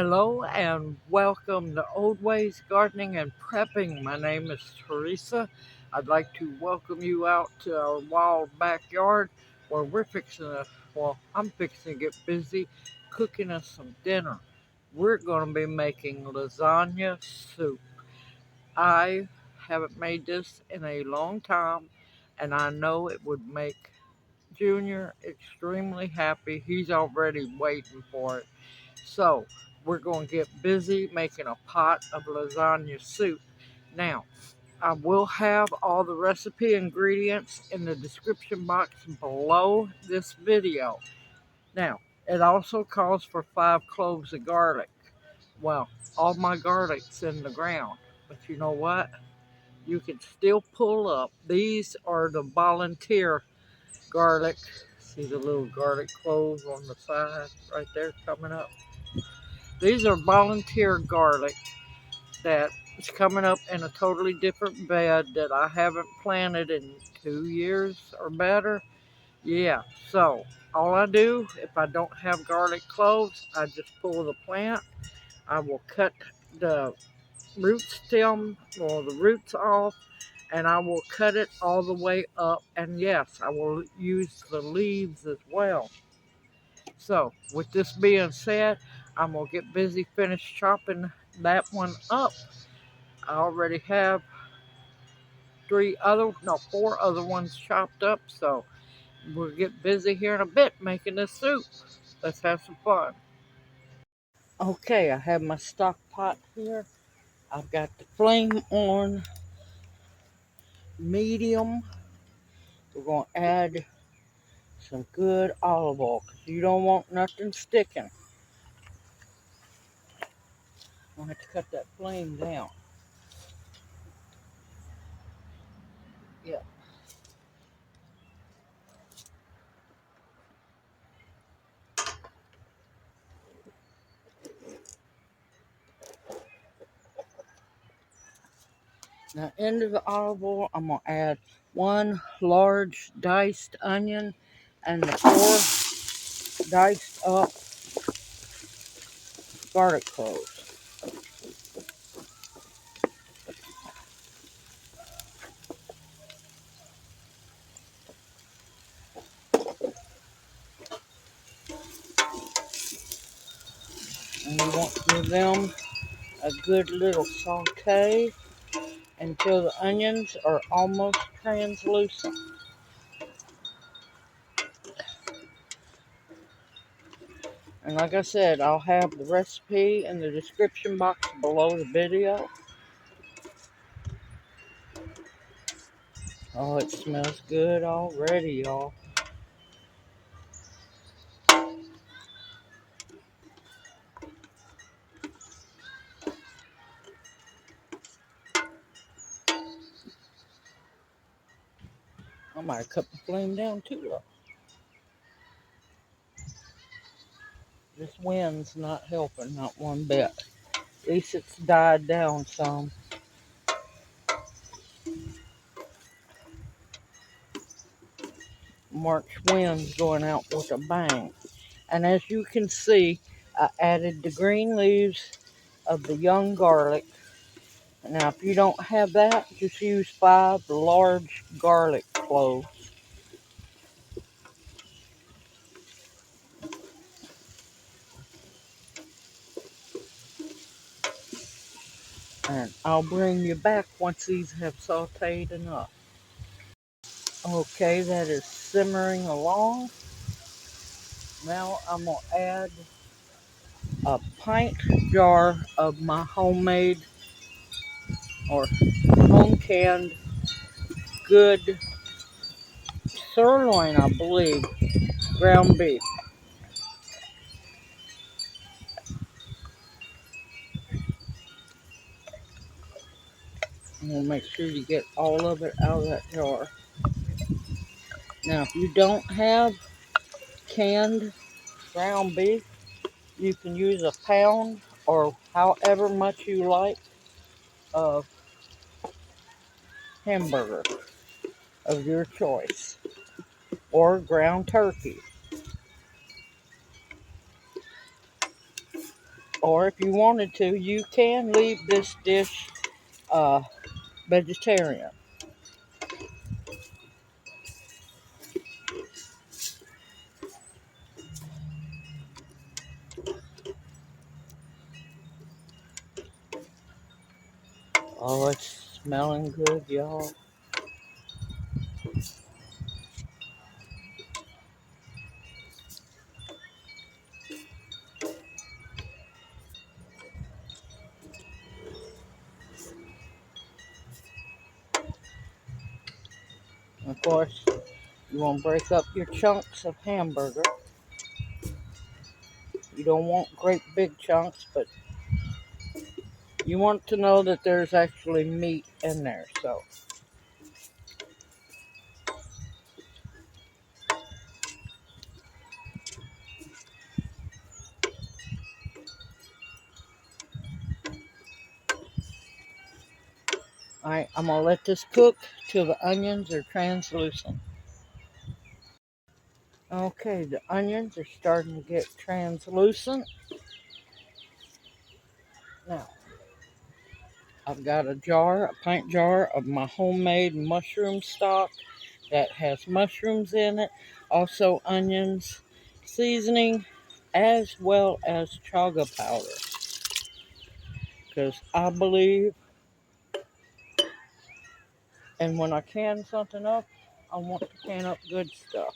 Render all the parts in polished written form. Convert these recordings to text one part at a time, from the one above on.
Hello and welcome to Old Ways Gardening and Prepping. My name is Teresa. I'd like to welcome you out to our wild backyard where I'm fixing to get busy cooking us some dinner. We're going to be making lasagna soup. I haven't made this in a long time and I know it would make Junior extremely happy. He's already waiting for it. So we're going to get busy making a pot of lasagna soup. Now, I will have all the recipe ingredients in the description box below this video. Now, it also calls for 5 cloves of garlic. Well, all my garlic's in the ground, but you know what? You can still pull up. These are the volunteer garlic. See the little garlic cloves on the side right there coming up? These are volunteer garlic that is coming up in a totally different bed that I haven't planted in 2 years or better. Yeah, so all I do, if I don't have garlic cloves, I just pull the plant. I will cut the root stem or the roots off, and I will cut it all the way up. And yes, I will use the leaves as well. So with this being said, I'm going to get busy finish chopping that one up. I already have 4 other ones chopped up. So we'll get busy here in a bit making this soup. Let's have some fun. Okay, I have my stock pot here. I've got the flame on medium. We're going to add some good olive oil because you don't want nothing sticking. I'm going to have to cut that flame down. Yeah. Now into the olive oil, I'm going to add 1 large diced onion and the 4 diced up garlic cloves. And we want to give them a good little saute until the onions are almost translucent. And like I said, I'll have the recipe in the description box below the video. Oh, it smells good already, y'all. I might have cut the flame down too low. This wind's not helping, not one bit. At least it's died down some. March wind's going out with a bang. And as you can see, I added the green leaves of the young garlic. Now, if you don't have that, just use 5 large garlic cloves. And I'll bring you back once these have sauteed enough. Okay, that is simmering along. Now I'm going to add a pint jar of my homemade or home canned good sirloin, I believe, ground beef. I'm going to make sure you get all of it out of that jar. Now, if you don't have canned ground beef, you can use a pound or however much you like of hamburger of your choice or ground turkey. Or if you wanted to, you can leave this dish uh, vegetarian. Oh, it's smelling good, y'all. Of course, you want to break up your chunks of hamburger. You don't want great big chunks, but you want to know that there's actually meat in there. So, alright, I'm going to let this cook till the onions are translucent. Okay, the onions are starting to get translucent. Now, I've got a pint jar of my homemade mushroom stock that has mushrooms in it, also onions, seasoning, as well as chaga powder. Because I believe, and when I can something up, I want to can up good stuff.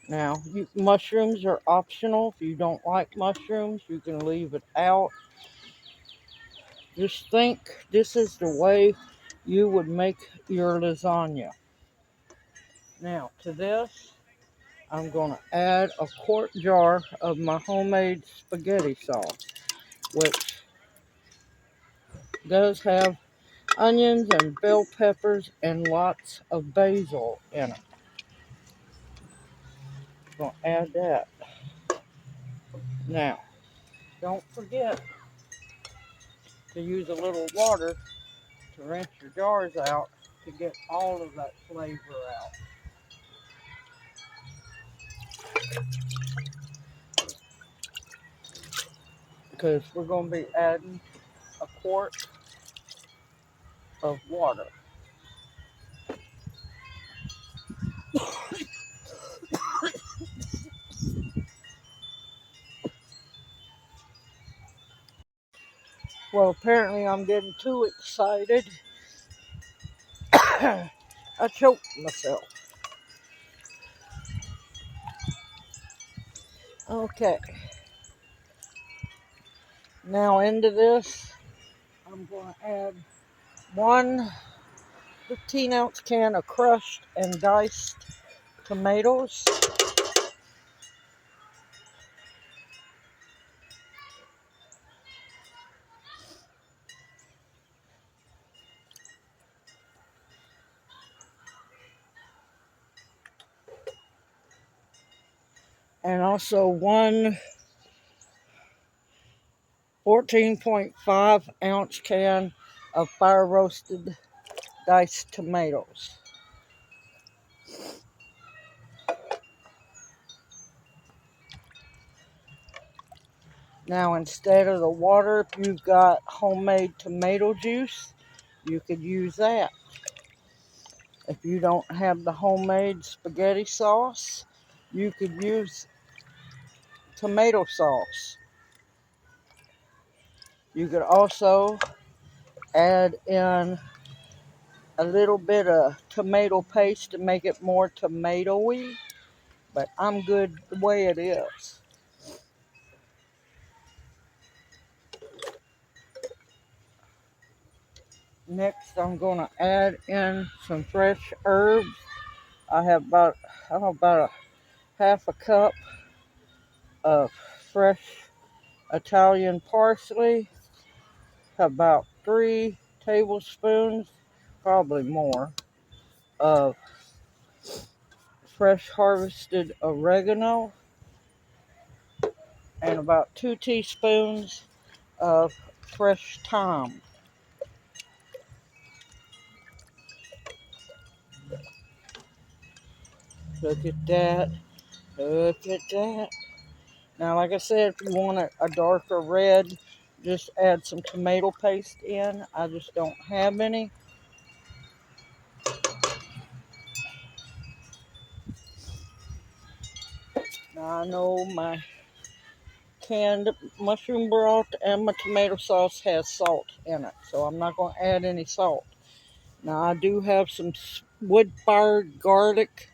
Now, mushrooms are optional. If you don't like mushrooms, you can leave it out. Just think this is the way you would make your lasagna. Now, to this, I'm going to add a quart jar of my homemade spaghetti sauce, which does have onions and bell peppers and lots of basil in it. I'm going to add that. Now, don't forget to use a little water to rinse your jars out to get all of that flavor out. Because we're going to be adding a quart of water. Well, apparently I'm getting too excited. I choked myself. Okay, now into this, I'm going to add one 15-ounce can of crushed and diced tomatoes. And also one 14.5-ounce can of fire roasted diced tomatoes. Now, instead of the water, if you've got homemade tomato juice, you could use that. If you don't have the homemade spaghetti sauce, you could use tomato sauce. You could also add in a little bit of tomato paste to make it more tomatoey, but I'm good the way it is. Next, I'm going to add in some fresh herbs. I have about a half a cup of fresh Italian parsley, about 3 tablespoons, probably more, of fresh harvested oregano, and about 2 teaspoons of fresh thyme. Look at that. Look at that. Now, like I said, if you want a darker red, just add some tomato paste in. I just don't have any. Now, I know my canned mushroom broth and my tomato sauce has salt in it, so I'm not going to add any salt. Now, I do have some wood-fired garlic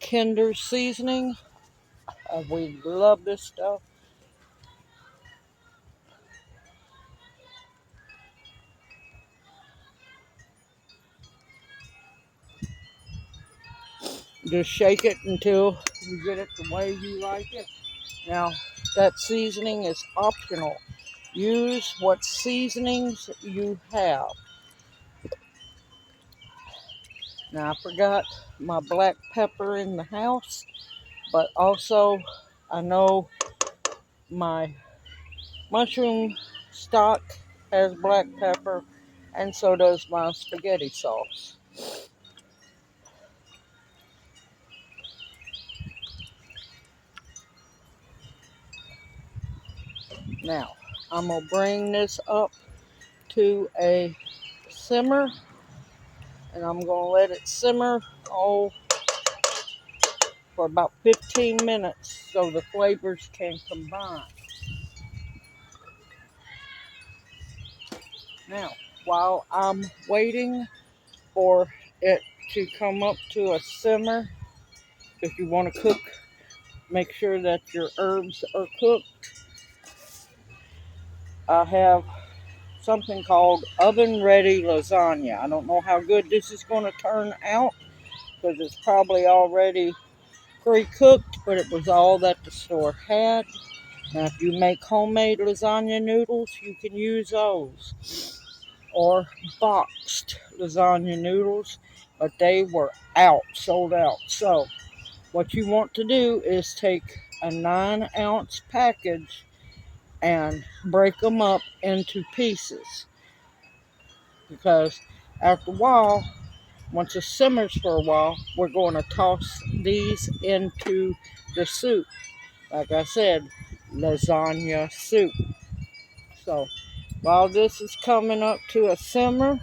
Kinder seasoning. We love this stuff. Just shake it until you get it the way you like it. Now, that seasoning is optional. Use what seasonings you have. Now, I forgot my black pepper in the house, but also I know my mushroom stock has black pepper, and so does my spaghetti sauce. Now, I'm going to bring this up to a simmer, and I'm going to let it simmer for about 15 minutes so the flavors can combine. Now, while I'm waiting for it to come up to a simmer, if you want to cook, make sure that your herbs are cooked. I have something called oven ready lasagna. I don't know how good this is going to turn out because it's probably already pre-cooked, but it was all that the store had. Now, if you make homemade lasagna noodles, you can use those. Or boxed lasagna noodles, but they were sold out. So, what you want to do is take a 9-ounce package and break them up into pieces. Because after a while, once it simmers for a while, we're going to toss these into the soup. Like I said, lasagna soup. So while this is coming up to a simmer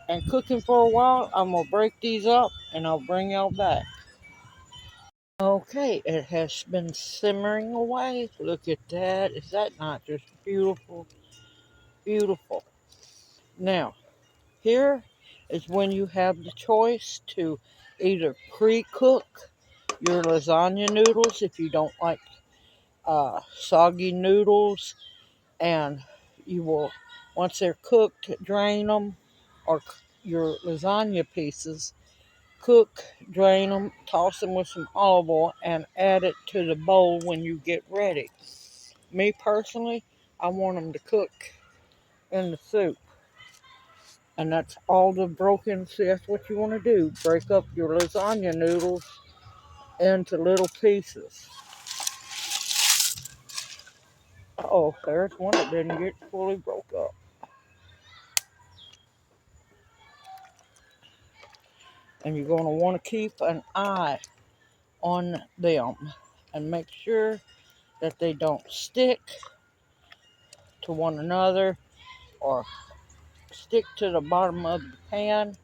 and cooking for a while, I'm going to break these up and I'll bring y'all back. Okay, it has been simmering away. Look at that. Is that not just beautiful? Beautiful. Now, here is when you have the choice to either pre-cook your lasagna noodles if you don't like soggy noodles, and you will, once they're cooked, drain them, or your lasagna pieces, cook, drain them, toss them with some olive oil, and add it to the bowl when you get ready. Me personally, I want them to cook in the soup. And that's all the broken, see, that's what you want to do. Break up your lasagna noodles into little pieces. Oh, there's one that didn't get fully broke up. And you're going to want to keep an eye on them and make sure that they don't stick to one another or stick to the bottom of the pan.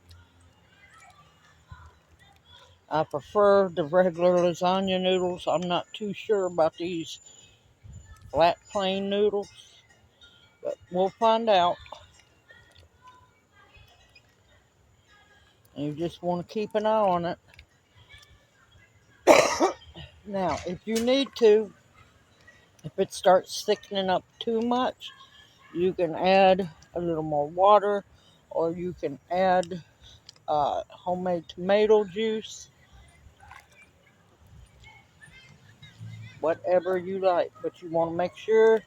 I prefer the regular lasagna noodles. I'm not too sure about these flat plain noodles, but we'll find out. And you just want to keep an eye on it. Now, if you need to, if it starts thickening up too much, you can add a little more water, or you can add homemade tomato juice, whatever you like. But you want to make sure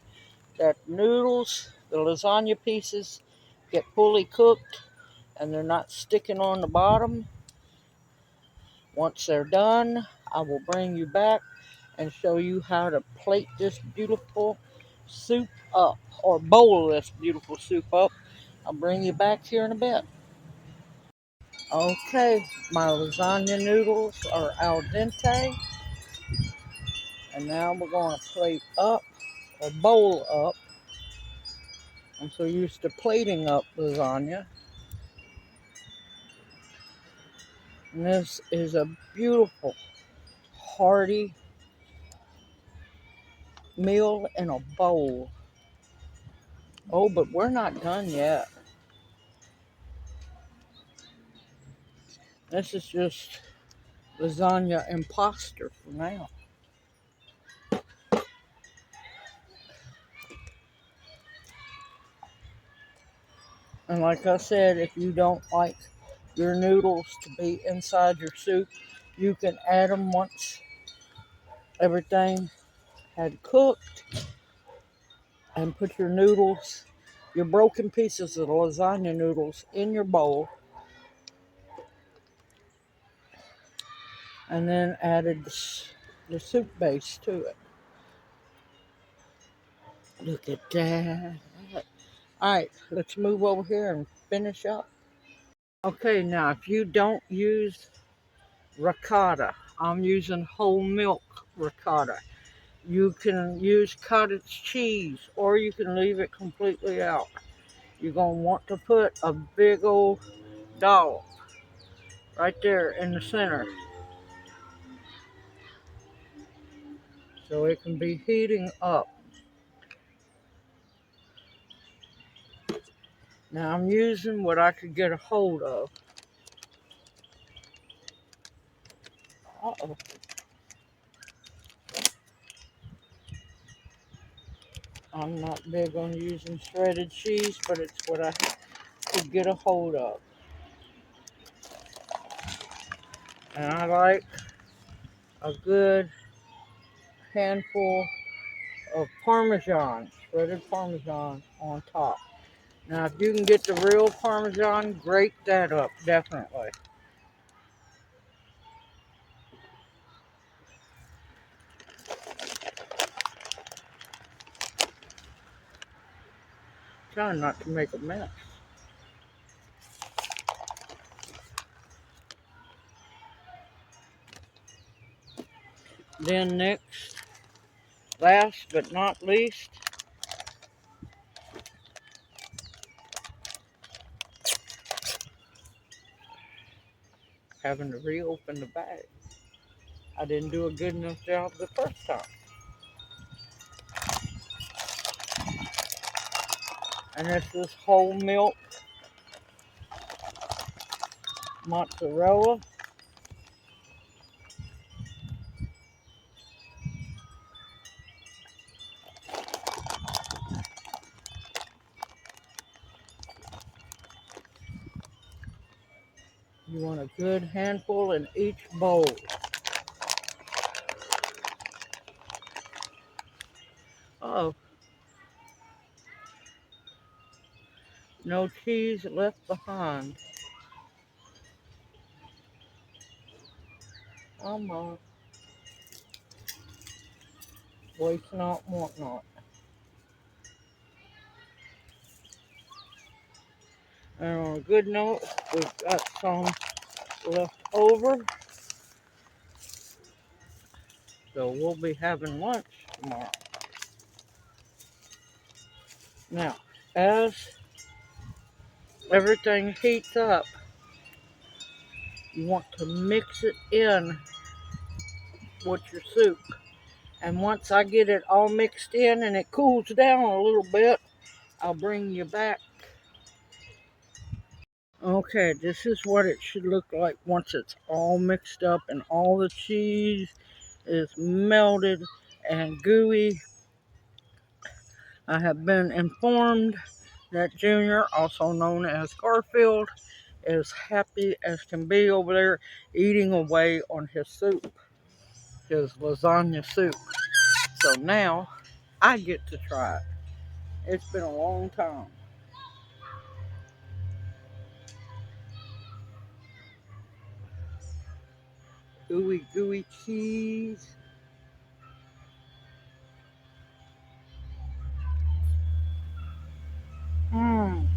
that noodles, the lasagna pieces, get fully cooked and they're not sticking on the bottom. Once they're done, I will bring you back and show you how to plate this beautiful soup up, or bowl this beautiful soup up. I'll bring you back here in a bit. Okay, my lasagna noodles are al dente, And now we're going to plate up or bowl up. I'm so used to plating up lasagna. And this is a beautiful, hearty meal in a bowl. Oh, but we're not done yet. This is just lasagna imposter for now. And like I said, if you don't like your noodles to be inside your soup, you can add them once everything had cooked and put your noodles, your broken pieces of the lasagna noodles in your bowl, and then added the soup base to it. Look at that. All right, let's move over here and finish up. Okay, now if you don't use ricotta, I'm using whole milk ricotta. You can use cottage cheese or you can leave it completely out. You're going to want to put a big old dollop right there in the center so it can be heating up. Now I'm using what I could get a hold of. Uh-oh. I'm not big on using shredded cheese, but it's what I could get a hold of. And I like a good handful of Parmesan, shredded Parmesan on top. Now, if you can get the real Parmesan, grate that up, definitely. Trying not to make a mess. Then next, last but not least, having to reopen the bag. I didn't do a good enough job the first time. And this is whole milk mozzarella. You want a good handful in each bowl. Oh, no cheese left behind. I'm waste not, want not. And on a good note, we've got some left over, so we'll be having lunch tomorrow. Now, as everything heats up, you want to mix it in with your soup. And once I get it all mixed in and it cools down a little bit, I'll bring you back. Okay, this is what it should look like once it's all mixed up and all the cheese is melted and gooey. I have been informed that Junior, also known as Garfield, is happy as can be over there eating away on his soup, his lasagna soup. So now I get to try it. It's been a long time. Gooey, gooey cheese. Mmm.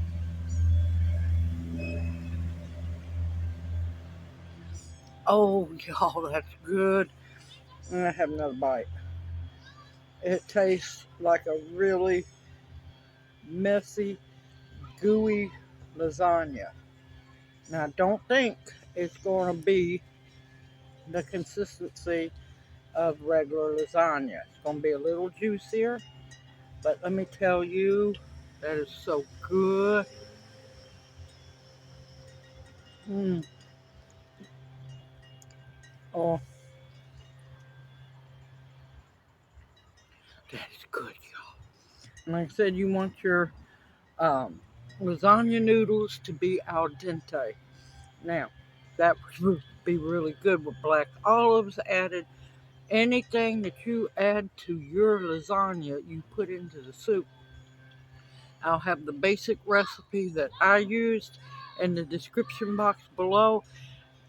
Oh, y'all, that's good. I'm gonna have another bite. It tastes like a really messy, gooey lasagna. Now, don't think it's going to be the consistency of regular lasagna. It's going to be a little juicier, but let me tell you, that is so good. Mm. Oh, that is good, y'all. And like I said, you want your um, lasagna noodles to be al dente. Now, that would be really good with black olives added. Anything that you add to your lasagna, you put into the soup. I'll have the basic recipe that I used in the description box below.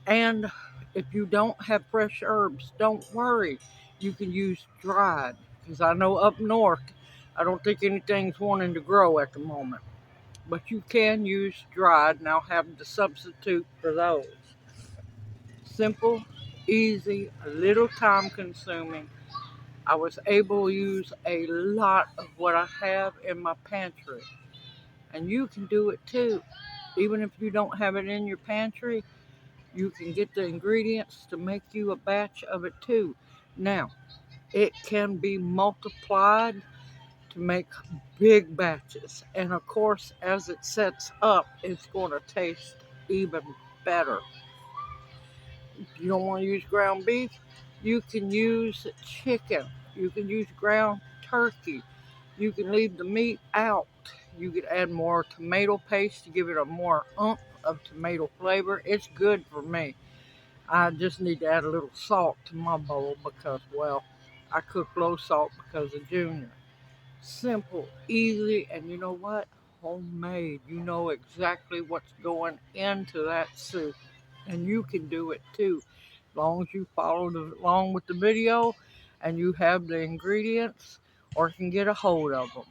And if you don't have fresh herbs, don't worry. You can use dried. Because I know up north, I don't think anything's wanting to grow at the moment. But you can use dried, and I'll have the substitute for those. Simple, easy, a little time consuming. I was able to use a lot of what I have in my pantry. And you can do it too. Even if you don't have it in your pantry, you can get the ingredients to make you a batch of it too. Now, it can be multiplied to make big batches. And of course, as it sets up, it's going to taste even better. If you don't want to use ground beef, you can use chicken. You can use ground turkey. You can leave the meat out. You could add more tomato paste to give it a more oomph of tomato flavor. It's good for me. I just need to add a little salt to my bowl because, well, I cook low salt because of Junior. Simple, easy, and you know what? Homemade. You know exactly what's going into that soup. And you can do it too. As long as you follow along with the video and you have the ingredients or can get a hold of them.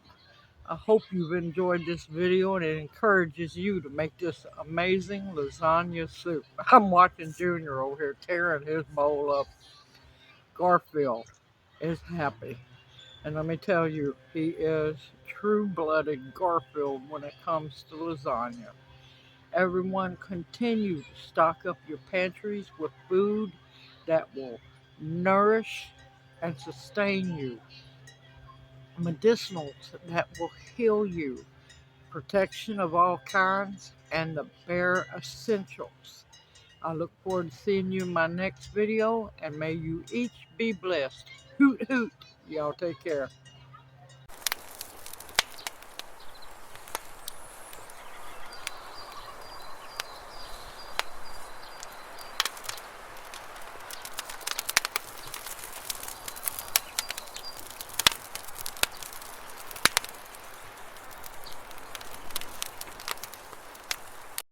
I hope you've enjoyed this video and it encourages you to make this amazing lasagna soup. I'm watching Junior over here tearing his bowl up. Garfield is happy. And let me tell you, he is true-blooded Garfield when it comes to lasagna. Everyone continue to stock up your pantries with food that will nourish and sustain you. Medicinals that will heal you. Protection of all kinds, and the bare essentials. I look forward to seeing you in my next video, and may you each be blessed. Hoot hoot. Y'all take care.